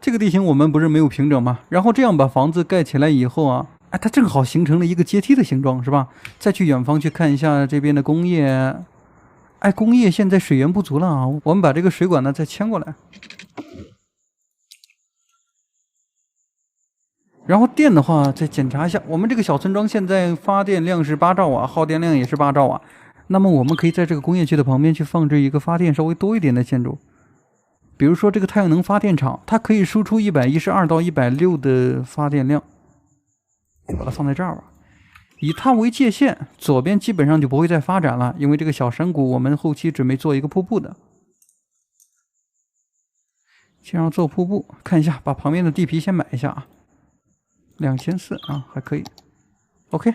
这个地形我们不是没有平整吗？然后这样把房子盖起来以后啊，哎，它正好形成了一个阶梯的形状，是吧？再去远方去看一下这边的工业，哎，工业现在水源不足了啊，我们把这个水管呢再牵过来。然后电的话，再检查一下，我们这个小村庄现在发电量是8兆瓦，耗电量也是8兆瓦。那么我们可以在这个工业区的旁边去放置一个发电稍微多一点的建筑，比如说这个太阳能发电厂，它可以输出112到160的发电量。把它放在这儿吧，以它为界限，左边基本上就不会再发展了，因为这个小山谷我们后期准备做一个瀑布的。先要做瀑布，看一下，把旁边的地皮先买一下啊。2400啊，还可以。OK，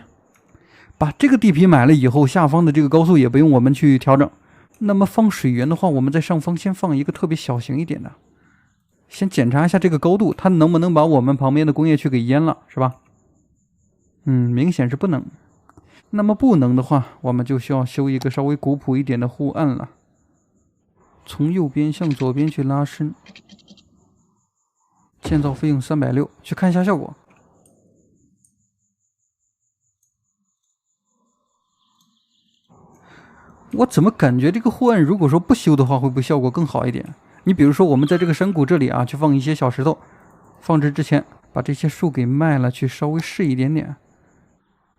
把这个地皮买了以后，下方的这个高速也不用我们去调整。那么放水源的话，我们在上方先放一个特别小型一点的，先检查一下这个高度，它能不能把我们旁边的工业区给淹了，是吧？明显是不能。那么不能的话，我们就需要修一个稍微古朴一点的护岸了。从右边向左边去拉伸，建造费用360，去看一下效果。我怎么感觉这个护岸如果说不修的话，会不会效果更好一点？你比如说，我们在这个山谷这里啊，去放一些小石头，放置之前把这些树给卖了，去稍微试一点点。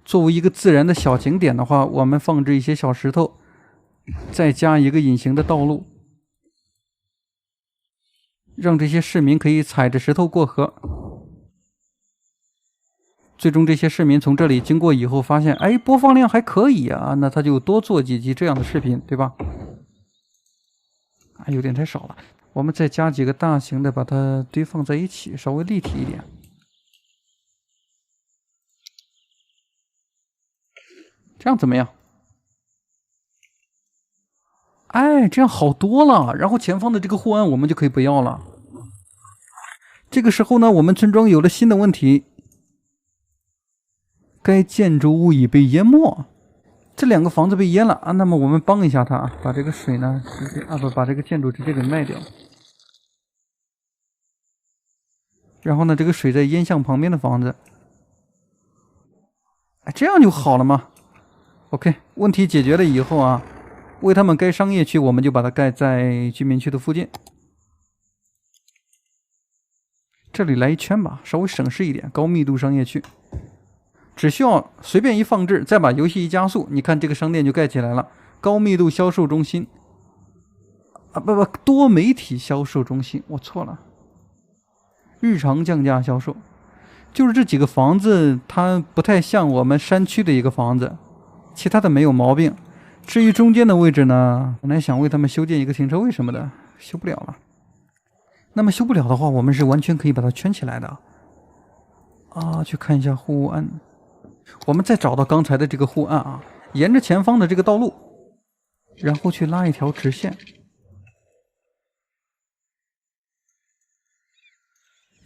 作为一个自然的小景点的话，我们放置一些小石头，再加一个隐形的道路，让这些市民可以踩着石头过河。最终这些市民从这里经过以后发现，哎，播放量还可以啊，那他就多做几集这样的视频，对吧？啊，有点太少了，我们再加几个大型的，把它堆放在一起，稍微立体一点。这样怎么样？哎，这样好多了。然后前方的这个护岸我们就可以不要了。这个时候呢，我们村庄有了新的问题，该建筑物已被淹没。这2个房子被淹了啊，那么我们帮一下它，把这个水呢直接把这个建筑直接给卖掉。然后呢，这个水再淹向旁边的房子，哎，这样就好了吗 ？OK， 问题解决了以后啊，为他们盖商业区，我们就把它盖在居民区的附近。这里来一圈吧，稍微省事一点，高密度商业区。只需要随便一放置，再把游戏一加速，你看这个商店就盖起来了。高密度销售中心啊，不，多媒体销售中心，我错了。日常降价销售，就是这几个房子，它不太像我们山区的一个房子，其他的没有毛病。至于中间的位置呢，本来想为他们修建一个停车位什么的，修不了了。那么修不了的话，我们是完全可以把它圈起来的。啊，去看一下护岸。我们再找到刚才的这个护岸啊，沿着前方的这个道路，然后去拉一条直线，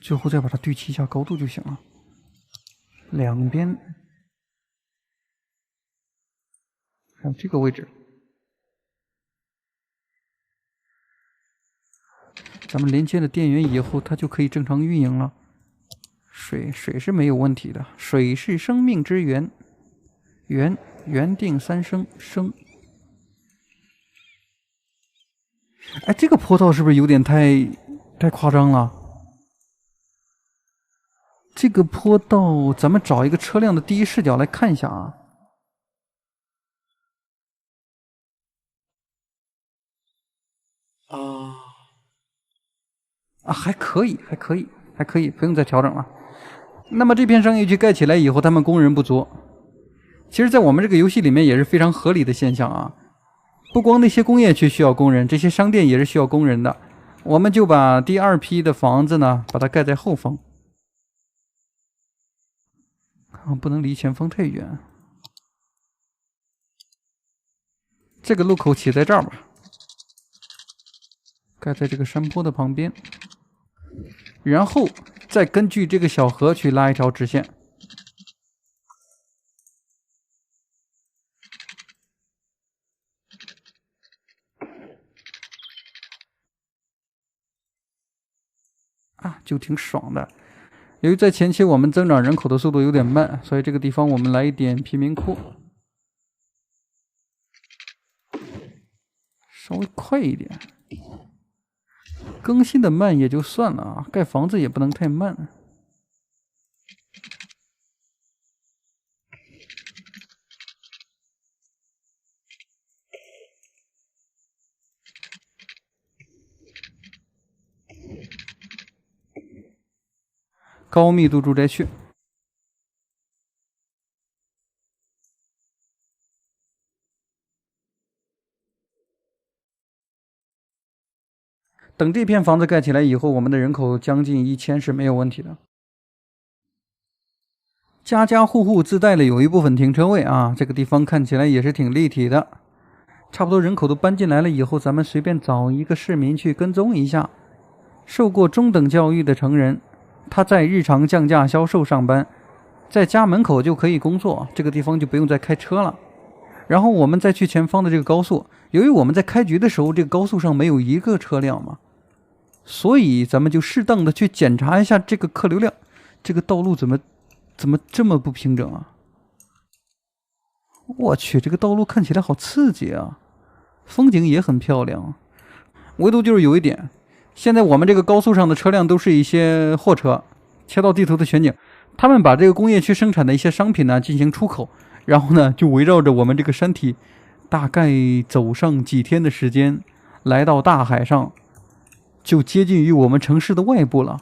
最后再把它对齐一下高度就行了。两边还有这个位置，咱们连接了电源以后，它就可以正常运营了。水是没有问题的，水是生命之源，源定3升生。哎，这个坡道是不是有点太夸张了？这个坡道，咱们找一个车辆的第一视角来看一下啊。还可以，不用再调整了。那么这片商业区盖起来以后，他们工人不足，其实，在我们这个游戏里面也是非常合理的现象啊。不光那些工业区需要工人，这些商店也是需要工人的。我们就把第2批的房子呢，把它盖在后方。不能离前方太远。这个路口起在这儿吧，盖在这个山坡的旁边，然后再根据这个小河去拉一条直线。就挺爽的。由于在前期我们增长人口的速度有点慢，所以这个地方我们来一点贫民窟，稍微快一点。更新的慢也就算了啊，盖房子也不能太慢。高密度住宅区。等这片房子盖起来以后，我们的人口将近1000是没有问题的。家家户户自带的有一部分停车位啊，这个地方看起来也是挺立体的。差不多人口都搬进来了以后，咱们随便找一个市民去跟踪一下，受过中等教育的成人，他在日常降价销售上班，在家门口就可以工作，这个地方就不用再开车了。然后我们再去前方的这个高速，由于我们在开局的时候这个高速上没有一个车辆嘛，所以咱们就适当的去检查一下这个客流量，这个道路怎么这么不平整啊？我去，这个道路看起来好刺激啊，风景也很漂亮，唯独就是有一点，现在我们这个高速上的车辆都是一些货车。切到地图的全景，他们把这个工业区生产的一些商品呢进行出口，然后呢就围绕着我们这个山体，大概走上几天的时间，来到大海上，就接近于我们城市的外部了。